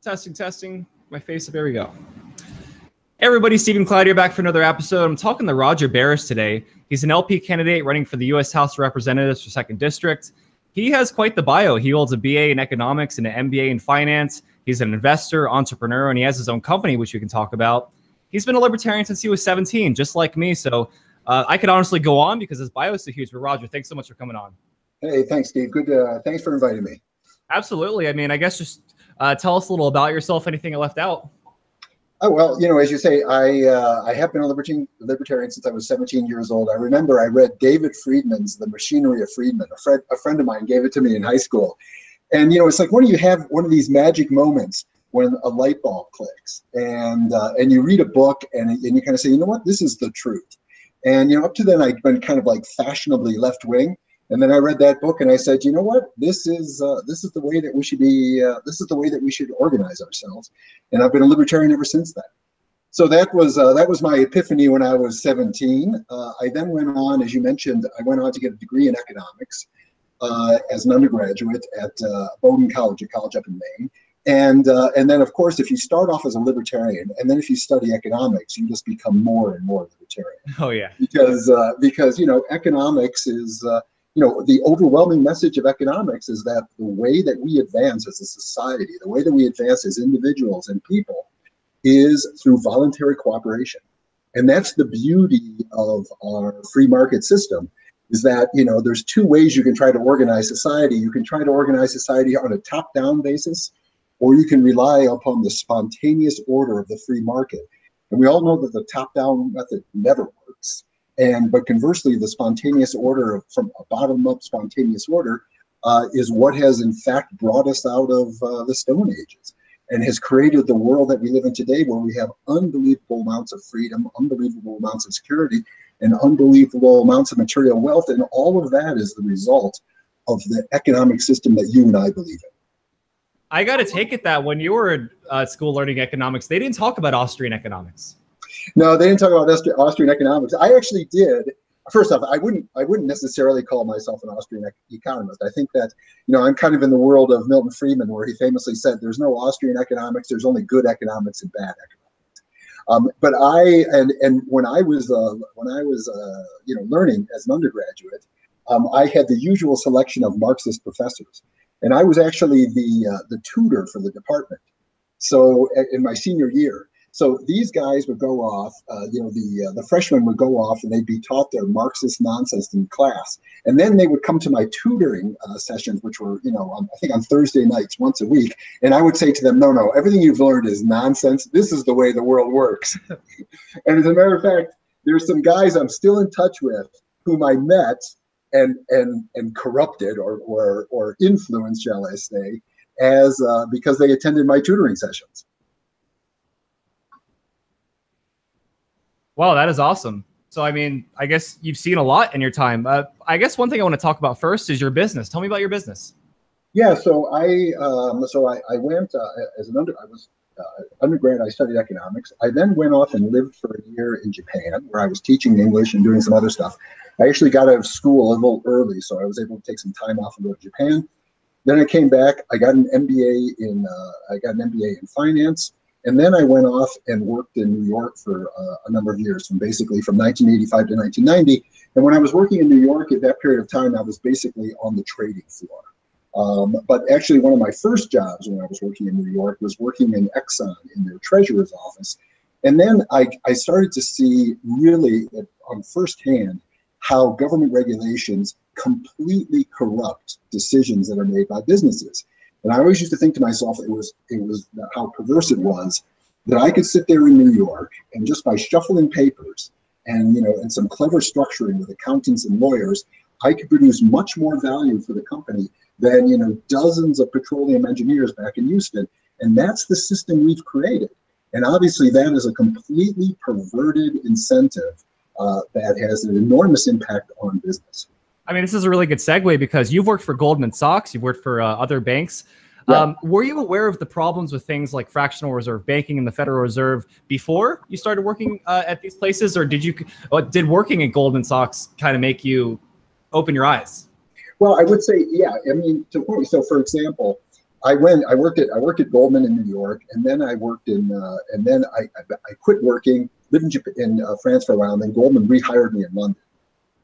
Testing, testing. My face. There we go. Everybody, Stephen Cloud here, back for another episode. I'm talking to Roger Barris today. He's an LP candidate running for the U.S. House of Representatives for 2nd District. He has quite the bio. He holds a BA in economics and an MBA in finance. He's an investor, entrepreneur, and he has his own company, which we can talk about. He's been a libertarian since he was 17, just like me. So I could honestly go on because his bio is so huge. But Roger, thanks so much for coming on. Hey, thanks, Steve. Good. Thanks for inviting me. Absolutely. I mean, I guess just tell us a little about yourself, anything I left out. Oh, well, as you say, I have been a libertarian since I was 17 years old. I remember I read David Friedman's The Machinery of Friedman. A friend of mine gave it to me in high school. And, it's like when you have one of these magic moments when a light bulb clicks and you read a book and you kind of say, you know what, this is the truth. And, up to then I'd been kind of like fashionably left wing. And then I read that book and I said, you know what, this is the way that we should be. This is the way that we should organize ourselves. And I've been a libertarian ever since then. So that was my epiphany when I was 17. I then went on, as you mentioned, I went on to get a degree in economics as an undergraduate at Bowdoin College, a college up in Maine. And then, of course, if you start off as a libertarian and then if you study economics, you just become more and more libertarian. Oh, yeah. Because economics is... the overwhelming message of economics is that the way that we advance as a society, the way that we advance as individuals and people is through voluntary cooperation. And that's the beauty of our free market system is that, there's two ways you can try to organize society. You can try to organize society on a top-down basis, or you can rely upon the spontaneous order of the free market. And we all know that the top-down method never works. But conversely, the spontaneous order from a bottom-up spontaneous order is what has in fact brought us out of the Stone Ages and has created the world that we live in today, where we have unbelievable amounts of freedom, unbelievable amounts of security, and unbelievable amounts of material wealth. And all of that is the result of the economic system that you and I believe in. I got to take it that when you were at school learning economics, they didn't talk about Austrian economics. No, they didn't talk about Austrian economics. I actually did. First off, I wouldn't necessarily call myself an Austrian economist. I think that, I'm kind of in the world of Milton Friedman, where he famously said, there's no Austrian economics, there's only good economics and bad economics. But when I was learning as an undergraduate, I had the usual selection of Marxist professors. And I was actually the tutor for the department. So in my senior year. So these guys would go off, the freshmen would go off and they'd be taught their Marxist nonsense in class. And then they would come to my tutoring sessions, which were, I think on Thursday nights, once a week. And I would say to them, no, everything you've learned is nonsense. This is the way the world works. And as a matter of fact, there's some guys I'm still in touch with whom I met and corrupted or influenced, shall I say, because they attended my tutoring sessions. Wow, that is awesome. So, I mean, I guess you've seen a lot in your time. I guess one thing I want to talk about first is your business. Tell me about your business. Yeah, so I went as an undergrad. I studied economics. I then went off and lived for a year in Japan, where I was teaching English and doing some other stuff. I actually got out of school a little early, so I was able to take some time off and go to Japan. Then I came back. I got an MBA in finance. And then I went off and worked in New York for a number of years, from 1985 to 1990. And when I was working in New York at that period of time, I was basically on the trading floor. But actually, one of my first jobs when I was working in New York was working in Exxon in their treasurer's office. And then I started to see really on firsthand how government regulations completely corrupt decisions that are made by businesses. And I always used to think to myself, it was how perverse it was that I could sit there in New York and just by shuffling papers and some clever structuring with accountants and lawyers, I could produce much more value for the company than dozens of petroleum engineers back in Houston. And that's the system we've created. And obviously that is a completely perverted incentive that has an enormous impact on business. I mean, this is a really good segue because you've worked for Goldman Sachs, you've worked for other banks. Yeah. Were you aware of the problems with things like fractional reserve banking and the Federal Reserve before you started working at these places, or did working at Goldman Sachs kind of make you open your eyes? Well, I would say, yeah. I mean, so for example, I worked at Goldman in New York, and then I worked in, and then I quit working, lived in France for a while, and then Goldman rehired me in London.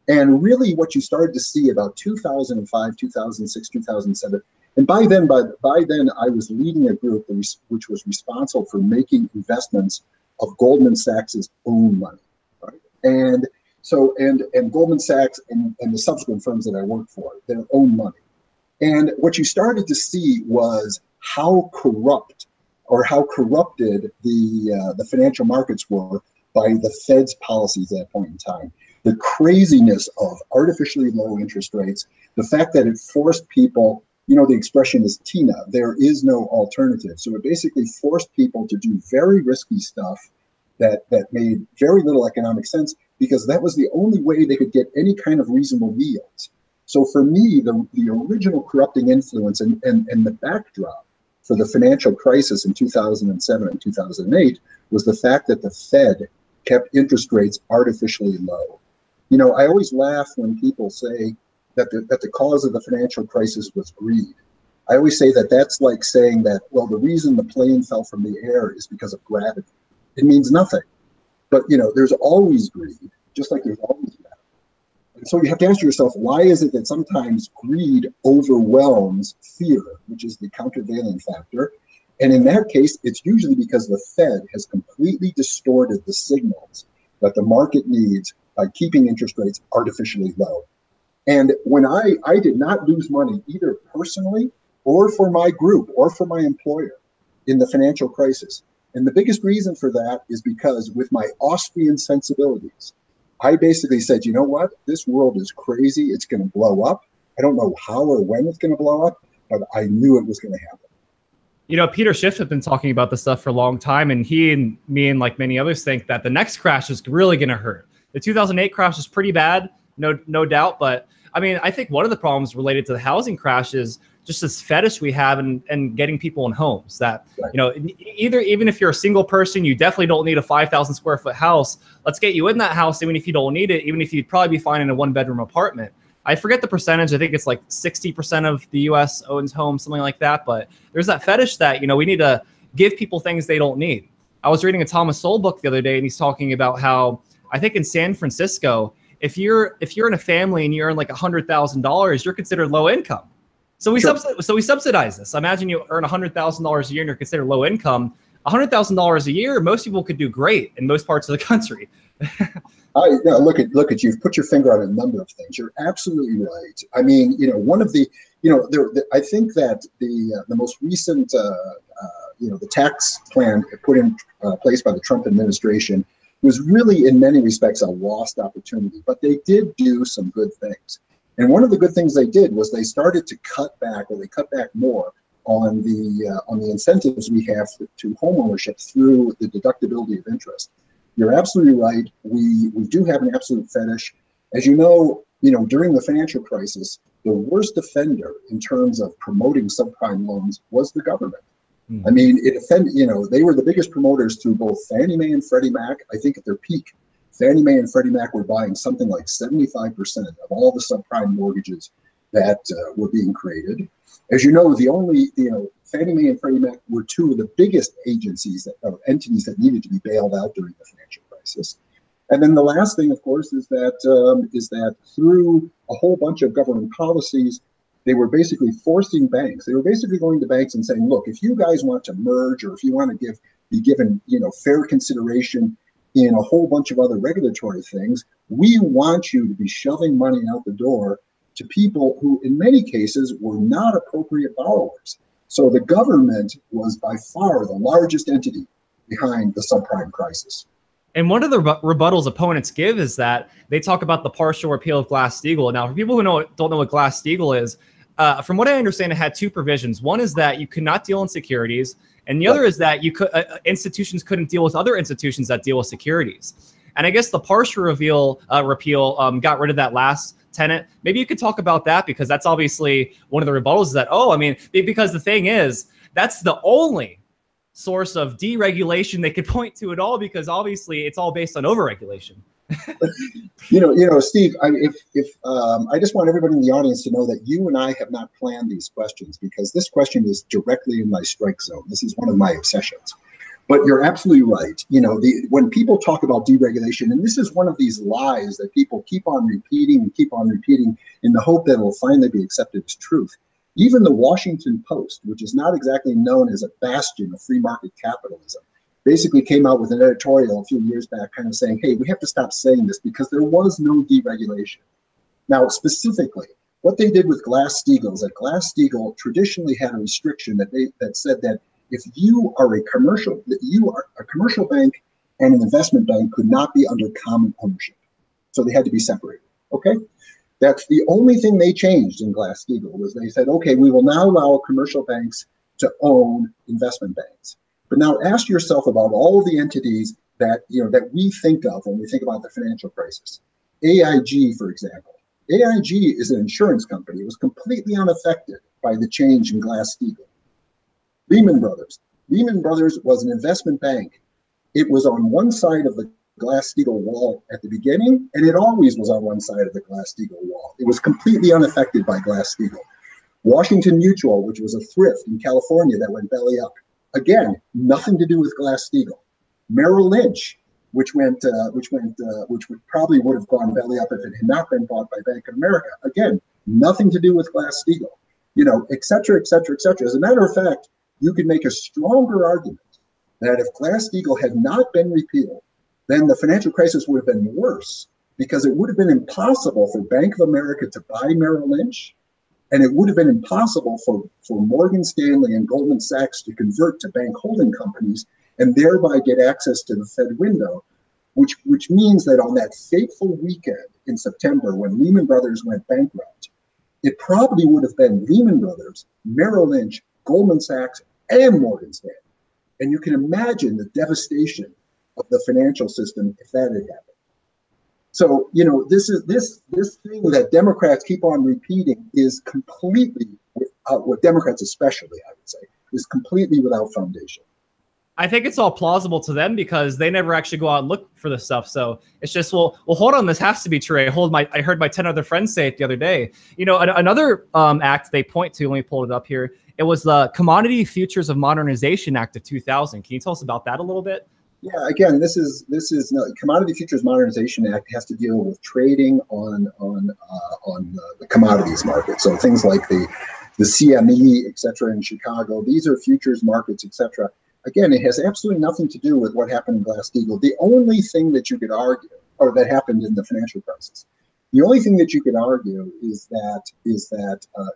And really what you started to see about 2005, 2006, 2007, and by then I was leading a group which was responsible for making investments of Goldman Sachs's own money, right? And so, and Goldman Sachs and the subsequent firms that I worked for, their own money. And what you started to see was how corrupt or how corrupted the financial markets were by the Fed's policies at that point in time. The craziness of artificially low interest rates, the fact that it forced people, the expression is TINA, there is no alternative. So it basically forced people to do very risky stuff that made very little economic sense, because that was the only way they could get any kind of reasonable yields. So for me, the original corrupting influence and the backdrop for the financial crisis in 2007 and 2008 was the fact that the Fed kept interest rates artificially low. I always laugh when people say that the cause of the financial crisis was greed. I always say that that's like saying that, well, the reason the plane fell from the air is because of gravity. It means nothing. But, there's always greed, just like there's always gravity. And so you have to ask yourself, why is it that sometimes greed overwhelms fear, which is the countervailing factor? And in that case, it's usually because the Fed has completely distorted the signals that the market needs by keeping interest rates artificially low. And when I did not lose money either personally or for my group or for my employer in the financial crisis. And the biggest reason for that is because with my Austrian sensibilities, I basically said, you know what? This world is crazy. It's going to blow up. I don't know how or when it's going to blow up, but I knew it was going to happen. Peter Schiff has been talking about this stuff for a long time, and he and me and like many others think that the next crash is really going to hurt. The 2008 crash is pretty bad, no doubt. But I mean, I think one of the problems related to the housing crash is just this fetish we have in getting people in homes that, right. Even if you're a single person, you definitely don't need a 5,000 square foot house. Let's get you in that house, even if you don't need it, even if you'd probably be fine in a 1-bedroom apartment. I forget the percentage. I think it's like 60% of the U.S. owns homes, something like that. But there's that fetish that, we need to give people things they don't need. I was reading a Thomas Sowell book the other day, and he's talking about how, I think in San Francisco, if you're in a family and you earn like $100,000, you're considered low income. So we subsidize this. Imagine you earn $100,000 a year and you're considered low income. $100,000 a year, most people could do great in most parts of the country. Look at you've put your finger on a number of things. You're absolutely right. I mean, one of the, I think that the most recent, the tax plan put in place by the Trump administration was really in many respects a lost opportunity, but they did do some good things. And one of the good things they did was they started to cut back more on the incentives we have to homeownership through the deductibility of interest. You're absolutely right. We do have an absolute fetish. As you know, during the financial crisis, the worst offender in terms of promoting subprime loans was the government. I mean, they were the biggest promoters through both Fannie Mae and Freddie Mac. I think at their peak, Fannie Mae and Freddie Mac were buying something like 75% of all the subprime mortgages that were being created. As you know, Fannie Mae and Freddie Mac were two of the biggest agencies entities that needed to be bailed out during the financial crisis. And then the last thing, of course, is that through a whole bunch of government policies, they were basically forcing banks. They were basically going to banks and saying, look, if you guys want to merge, or if you want to be given fair consideration in a whole bunch of other regulatory things, we want you to be shoving money out the door to people who, in many cases, were not appropriate borrowers. So the government was by far the largest entity behind the subprime crisis. And one of the rebuttals opponents give is that they talk about the partial repeal of Glass-Steagall. Now, for people who don't know what Glass-Steagall is, from what I understand, it had two provisions. One is that you could not deal in securities, and the other is that institutions couldn't deal with other institutions that deal with securities. And I guess the partial repeal got rid of that last tenet. Maybe you could talk about that, because that's obviously one of the rebuttals is that, because the thing is, that's the only source of deregulation they could point to at all, because obviously it's all based on overregulation. Steve, I just want everybody in the audience to know that you and I have not planned these questions, because this question is directly in my strike zone. This is one of my obsessions. But you're absolutely right. When people talk about deregulation, and this is one of these lies that people keep on repeating in the hope that it'll finally be accepted as truth. Even the Washington Post, which is not exactly known as a bastion of free market capitalism, basically came out with an editorial a few years back kind of saying, hey, we have to stop saying this because there was no deregulation. Now, specifically, what they did with Glass-Steagall is that Glass-Steagall traditionally had a restriction that said that if you are a commercial bank and an investment bank could not be under common ownership. So they had to be separated, okay? That's the only thing they changed in Glass-Steagall, was they said, okay, we will now allow commercial banks to own investment banks. But now ask yourself about all of the entities that we think of when we think about the financial crisis. AIG, for example. AIG is an insurance company. It was completely unaffected by the change in Glass-Steagall. Lehman Brothers. Lehman Brothers was an investment bank. It was on one side of the Glass-Steagall wall at the beginning, and it always was on one side of the Glass-Steagall wall. It was completely unaffected by Glass-Steagall. Washington Mutual, which was a thrift in California that went belly up. Again, nothing to do with Glass-Steagall. Merrill Lynch, which probably would have gone belly up if it had not been bought by Bank of America. Again, nothing to do with Glass-Steagall, et cetera, et cetera, et cetera. As a matter of fact, you could make a stronger argument that if Glass-Steagall had not been repealed, then the financial crisis would have been worse, because it would have been impossible for Bank of America to buy Merrill Lynch, and it would have been impossible for Morgan Stanley and Goldman Sachs to convert to bank holding companies and thereby get access to the Fed window, which means that on that fateful weekend in September when Lehman Brothers went bankrupt, it probably would have been Lehman Brothers, Merrill Lynch, Goldman Sachs, and Morgan Stanley. And you can imagine the devastation of the financial system if that had happened. So, this thing that Democrats keep on repeating is completely, Democrats especially, I would say, is completely without foundation. I think it's all plausible to them because they never actually go out and look for this stuff. So it's just, well, hold on, this has to be true. I heard my 10 other friends say it the other day. Another act they point to, let me pull it up here. It was the Commodity Futures of Modernization Act of 2000. Can you tell us about that a little bit? Yeah, again, this is Commodity Futures Modernization Act has to deal with trading on the commodities market. So things like the CME, et cetera, in Chicago. These are futures markets, et cetera. Again, it has absolutely nothing to do with what happened in Glass-Steagall. The only thing that you could argue, or that happened in the financial crisis, the only thing that you could argue is that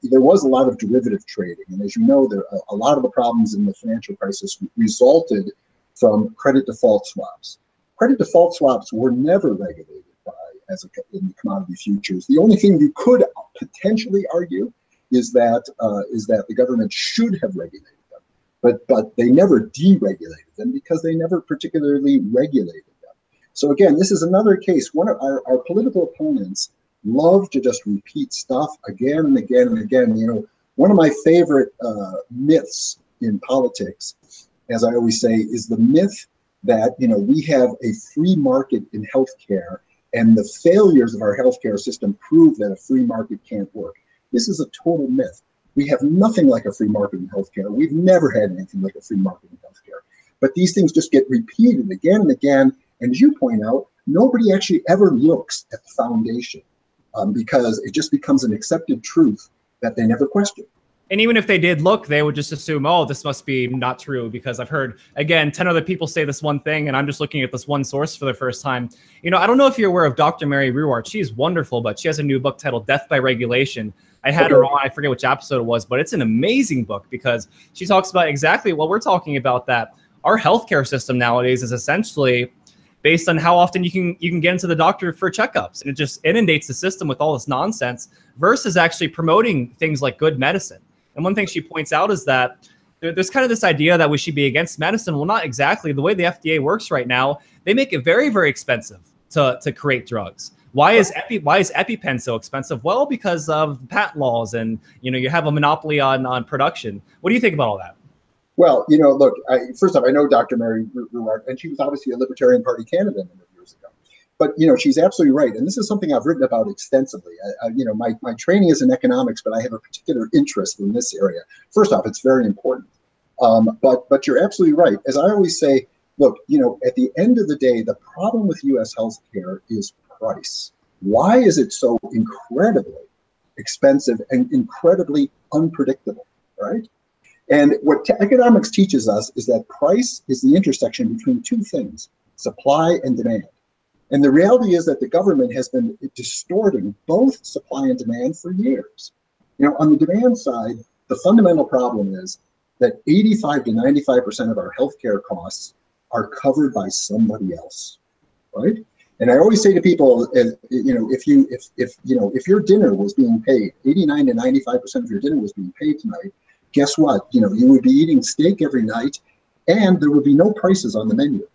there was a lot of derivative trading, and as you know, a lot of the problems in the financial crisis resulted from credit default swaps. Credit default swaps were never regulated in the commodity futures. The only thing you could potentially argue is that the government should have regulated them, but they never deregulated them because they never particularly regulated them. So again, this is another case. One of our political opponents love to just repeat stuff again and again and again. One of my favorite myths in politics, as I always say, is the myth that we have a free market in healthcare, and the failures of our healthcare system prove that a free market can't work. This is a total myth. We have nothing like a free market in healthcare. We've never had anything like a free market in healthcare. But these things just get repeated again and again. And as you point out, nobody actually ever looks at the foundation because it just becomes an accepted truth that they never question. And even if they did look, they would just assume, oh, this must be not true because I've heard, again, 10 other people say this one thing and I'm just looking at this one source for the first time. I don't know if you're aware of Dr. Mary Ruwart. She's wonderful, but she has a new book titled Death by Regulation. I had her on, I forget which episode it was, but it's an amazing book because she talks about exactly what we're talking about, that our healthcare system nowadays is essentially based on how often you can get into the doctor for checkups. And it just inundates the system with all this nonsense versus actually promoting things like good medicine. And one thing she points out is that there's kind of this idea that we should be against medicine. Well, not exactly. The way the FDA works right now, they make it very, very expensive to create drugs. Why is EpiPen so expensive? Well, because of patent laws and, you have a monopoly on production. What do you think about all that? Well, look, first off, I know Dr. Mary Ruwart, and she was obviously a Libertarian Party candidate a number of years ago. but she's absolutely right, and this is something I've written about extensively. My training is in economics, but I have a particular interest in this area. First off, it's very important, but you're absolutely right. As I always say, look, at the end of the day, the problem with U.S. healthcare is price. Why is it so incredibly expensive and incredibly unpredictable, right? And what economics teaches us is that price is the intersection between two things, supply and demand. And the reality is that the government has been distorting both supply and demand for years. On the demand side, the fundamental problem is that 85 to 95% of our healthcare costs are covered by somebody else, right? And I always say to people, if your dinner was being paid, 89 to 95% of your dinner was being paid tonight, guess what? You would be eating steak every night, and there would be no prices on the menu.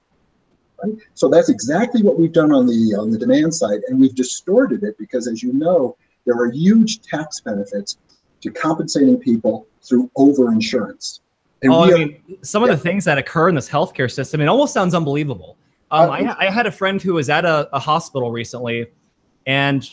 Right? So that's exactly what we've done on the demand side, and we've distorted it because, as you know, there are huge tax benefits to compensating people through overinsurance. And some of the things that occur in this healthcare system, it almost sounds unbelievable. I had a friend who was at a hospital recently, and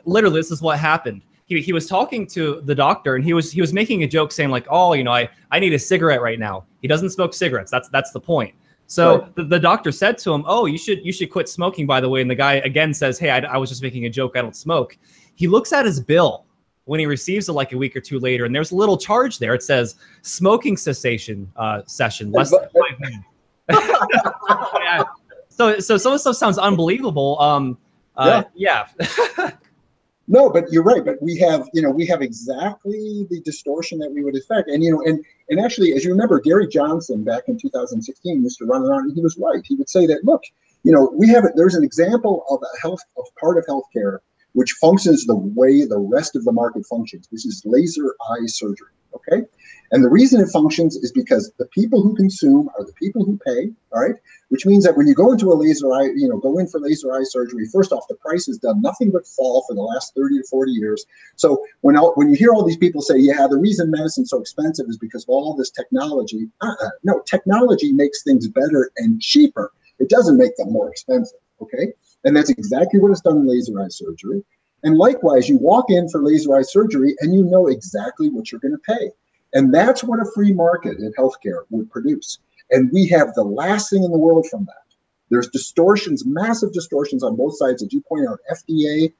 literally this is what happened. He was talking to the doctor, and he was making a joke saying like, oh, I need a cigarette right now. He doesn't smoke cigarettes. That's the point. So right. the doctor said to him, oh, you should quit smoking, by the way. And the guy again says, hey, I was just making a joke. I don't smoke. He looks at his bill when he receives it like a week or two later, and there's a little charge there. It says smoking cessation session, less than 5 minutes. Yeah. So some of the stuff sounds unbelievable. Yeah. No, but you're right. But we have exactly the distortion that we would expect. And actually, as you remember, Gary Johnson back in 2016 used to run around, and he was right. He would say that, look, there's an example of part of healthcare which functions the way the rest of the market functions, which is laser eye surgery. Okay. And the reason it functions is because the people who consume are the people who pay, all right? Which means that when you go into a laser eye, go in for laser eye surgery, first off, the price has done nothing but fall for the last 30 to 40 years. So when you hear all these people say, yeah, the reason medicine's so expensive is because of all this technology. No, technology makes things better and cheaper. It doesn't make them more expensive, okay? And that's exactly what is done in laser eye surgery. And likewise, you walk in for laser eye surgery and you know exactly what you're going to pay. And that's what a free market in healthcare would produce. And we have the last thing in the world from that. There's distortions, massive distortions on both sides. As you point out, FDA,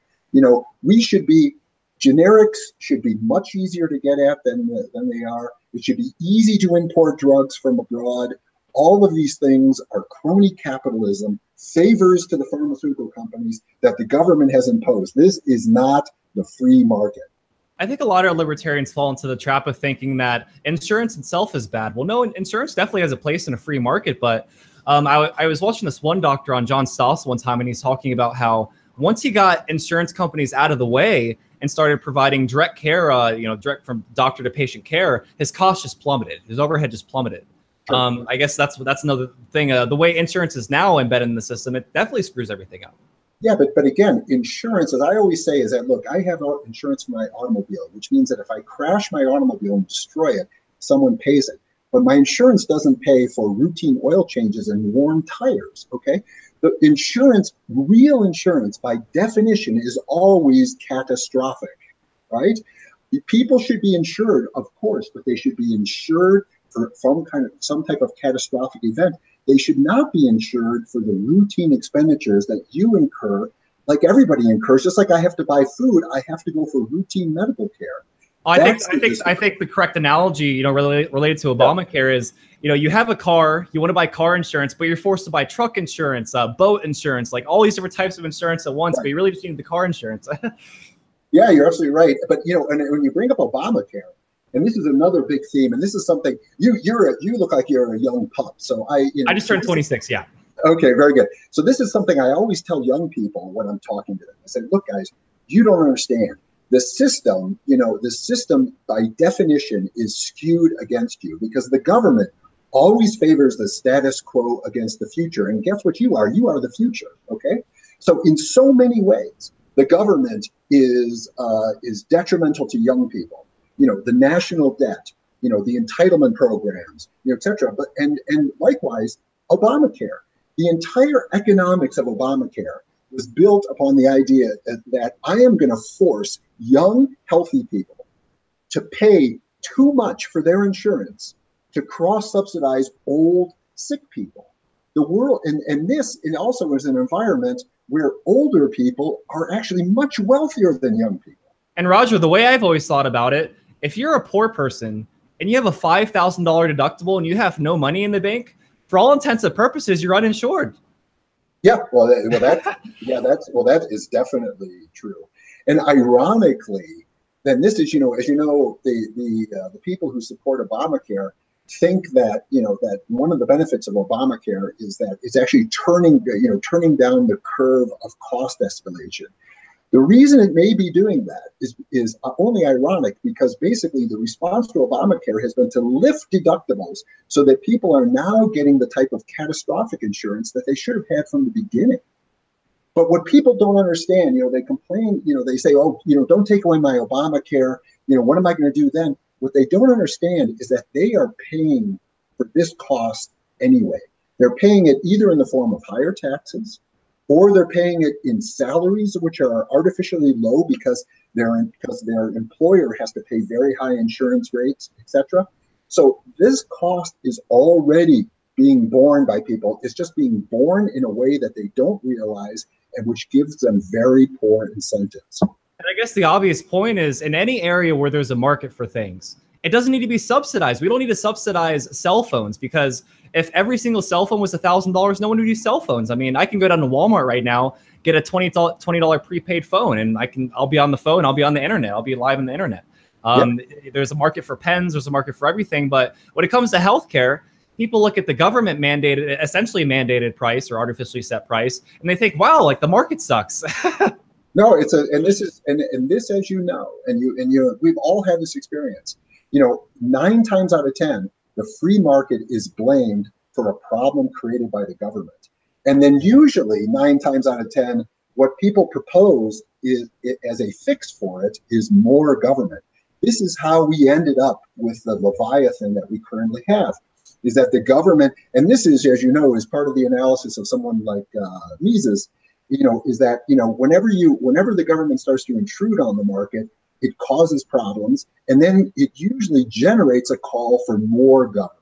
generics should be much easier to get at than they are. It should be easy to import drugs from abroad. All of these things are crony capitalism, favors to the pharmaceutical companies that the government has imposed. This is not the free market. I think a lot of libertarians fall into the trap of thinking that insurance itself is bad. Well, no, insurance definitely has a place in a free market, but I was watching this one doctor on John Stoss one time, and he's talking about how once he got insurance companies out of the way and started providing direct care, direct from doctor to patient care, his costs just plummeted. His overhead just plummeted. Sure. I guess that's another thing. The way insurance is now embedded in the system, it definitely screws everything up. Yeah, but again, insurance, as I always say, is that, look, I have insurance for my automobile, which means that if I crash my automobile and destroy it, someone pays it. But my insurance doesn't pay for routine oil changes and worn tires, okay? The insurance, real insurance, by definition, is always catastrophic, right? People should be insured, of course, but they should be insured for some type of catastrophic event. They should not be insured for the routine expenditures that you incur, like everybody incurs. Just like I have to buy food, I have to go for routine medical care. I think the correct analogy, related to Obamacare is, you have a car, you want to buy car insurance, but you're forced to buy truck insurance, boat insurance, like all these different types of insurance at once, right. But you really just need the car insurance. Yeah, you're absolutely right. But and when you bring up Obamacare, and this is another big theme, and this is something you look like you're a young pup. So I just turned 26. Yeah. Okay, very good. So this is something I always tell young people when I'm talking to them. I say, look, guys, you don't understand. The system by definition is skewed against you because the government always favors the status quo against the future. And guess what you are? You are the future. Okay. So in so many ways, the government is detrimental to young people. The national debt, the entitlement programs, et cetera. And likewise, Obamacare, the entire economics of Obamacare was built upon the idea that I am going to force young, healthy people to pay too much for their insurance to cross-subsidize old, sick people. The world, and this, it also is an environment where older people are actually much wealthier than young people. And Roger, the way I've always thought about it, if you're a poor person and you have a $5,000 deductible and you have no money in the bank, for all intents and purposes, you're uninsured. Yeah, that is definitely true. And ironically, then this is, as you know, the people who support Obamacare think that, that one of the benefits of Obamacare is that it's actually turning down the curve of cost escalation. The reason it may be doing that is only ironic, because basically the response to Obamacare has been to lift deductibles so that people are now getting the type of catastrophic insurance that they should have had from the beginning. But what people don't understand, they complain, they say, oh, don't take away my Obamacare. What am I going to do then? What they don't understand is that they are paying for this cost anyway. They're paying it either in the form of higher taxes, or they're paying it in salaries, which are artificially low because their employer has to pay very high insurance rates, etc. So this cost is already being borne by people. It's just being borne in a way that they don't realize, and which gives them very poor incentives. And I guess the obvious point is, in any area where there's a market for things, it doesn't need to be subsidized. We don't need to subsidize cell phones, because if every single cell phone was $1,000, no one would use cell phones. I mean, I can go down to Walmart right now, get a $20 prepaid phone, and I'll be on the phone, I'll be on the internet, I'll be live on the internet. There's a market for pens, there's a market for everything. But when it comes to healthcare, people look at the government essentially mandated price or artificially set price, and they think, wow, like the market sucks. No, and this, as you know, and we've all had this experience. 9 times out of 10, the free market is blamed for a problem created by the government. And then usually 9 times out of 10, what people propose is, as a fix for it, is more government. This is how we ended up with the Leviathan that we currently have, is that the government, and this is, as you know, is part of the analysis of someone like Mises, is that, whenever the government starts to intrude on the market, it causes problems, and then it usually generates a call for more government.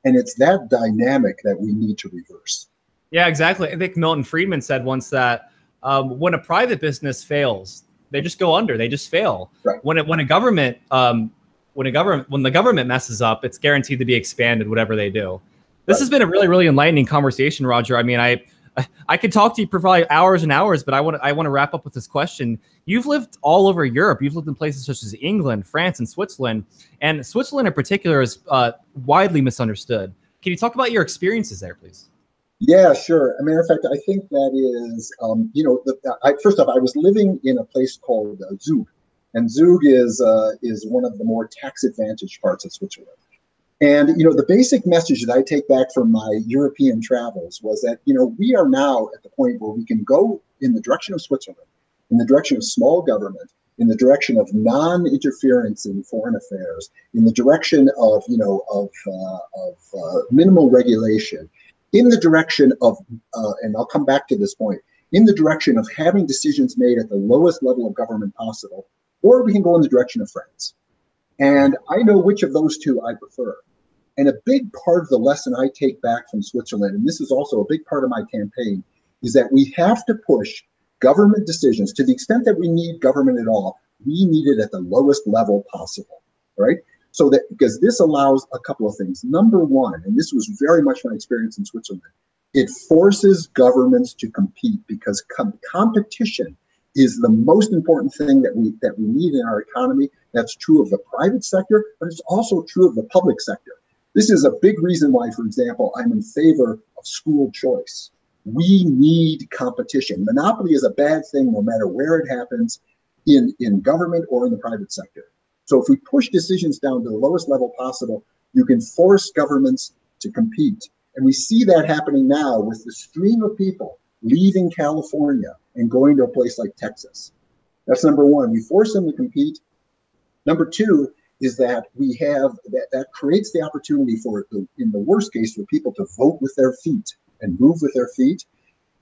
And it's that dynamic that we need to reverse. Yeah, exactly. I think Milton Friedman said once that when a private business fails, they just go under. They just fail. Right. When the government messes up, it's guaranteed to be expanded, whatever they do. This has been a really, really enlightening conversation, Roger. I mean, I could talk to you for probably hours and hours, but I want to wrap up with this question. You've lived all over Europe. You've lived in places such as England, France, and Switzerland. And Switzerland in particular is widely misunderstood. Can you talk about your experiences there, please? Yeah, sure. Matter of fact, I think that is, first off, I was living in a place called Zug. And Zug is one of the more tax-advantaged parts of Switzerland. And, the basic message that I take back from my European travels was that, we are now at the point where we can go in the direction of Switzerland, in the direction of small government, in the direction of non-interference in foreign affairs, in the direction of, minimal regulation, in the direction of, and I'll come back to this point, in the direction of having decisions made at the lowest level of government possible, or we can go in the direction of friends. And I know which of those two I prefer. And a big part of the lesson I take back from Switzerland, and this is also a big part of my campaign, is that we have to push government decisions to the extent that we need government at all. We need it at the lowest level possible, right? So that, because this allows a couple of things. Number one, and this was very much my experience in Switzerland, it forces governments to compete, because competition is the most important thing that we need in our economy. That's true of the private sector, but it's also true of the public sector. This is a big reason why, for example, I'm in favor of school choice. We need competition. Monopoly is a bad thing no matter where it happens, in government or in the private sector. So if we push decisions down to the lowest level possible, you can force governments to compete. And we see that happening now with the stream of people leaving California and going to a place like Texas. That's number one. We force them to compete. Number two is that we have that creates the opportunity for, in the worst case, for people to vote with their feet and move with their feet.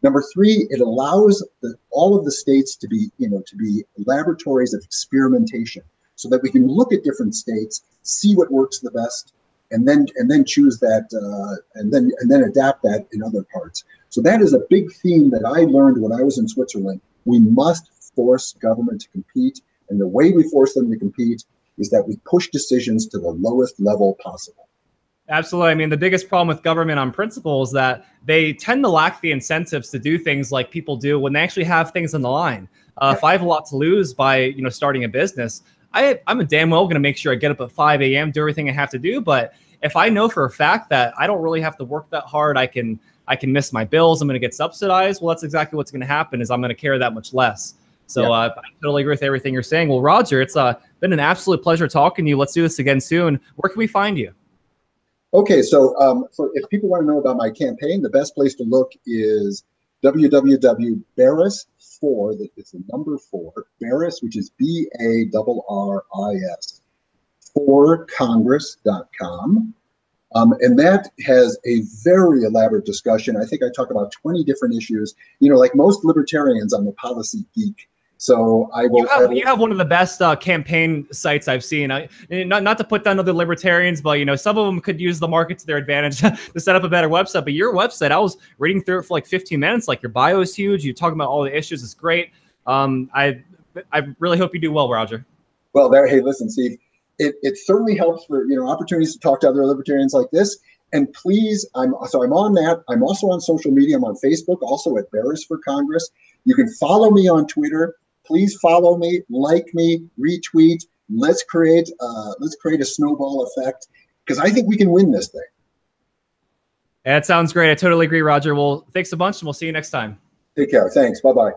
Number three, it allows all of the states to be, to be laboratories of experimentation, so that we can look at different states, see what works the best, and then choose that, and then adapt that in other parts. So that is a big theme that I learned when I was in Switzerland. We must force government to compete, and the way we force them to compete is that we push decisions to the lowest level possible. Absolutely. I mean, the biggest problem with government on principle is that they tend to lack the incentives to do things like people do when they actually have things on the line. If I have a lot to lose by, starting a business, I'm a damn well going to make sure I get up at 5 a.m., do everything I have to do. But if I know for a fact that I don't really have to work that hard, I can miss my bills, I'm going to get subsidized. Well, that's exactly what's going to happen, is I'm going to care that much less. So I totally agree with everything you're saying. Well, Roger, it's been an absolute pleasure talking to you. Let's do this again soon. Where can we find you? Okay, so if people want to know about my campaign, the best place to look is www.barris, it's the number 4, Barris, which is BARRIS, forcongress.com. And that has a very elaborate discussion. I think I talk about 20 different issues. Like most libertarians, I'm a policy geek. So I will. You have one of the best campaign sites I've seen. Not to put down other libertarians, but some of them could use the market to their advantage to set up a better website. But your website, I was reading through it for like 15 minutes. Like, your bio is huge. You're talking about all the issues. It's great. I really hope you do well, Roger. Well, hey, listen, Steve. It certainly helps for opportunities to talk to other libertarians like this. And please, I'm on that. I'm also on social media. I'm on Facebook, also at Barris for Congress. You can follow me on Twitter. Please follow me, like me, retweet. Let's create a snowball effect, because I think we can win this thing. That sounds great. I totally agree, Roger. Well, thanks a bunch, and we'll see you next time. Take care. Thanks. Bye-bye.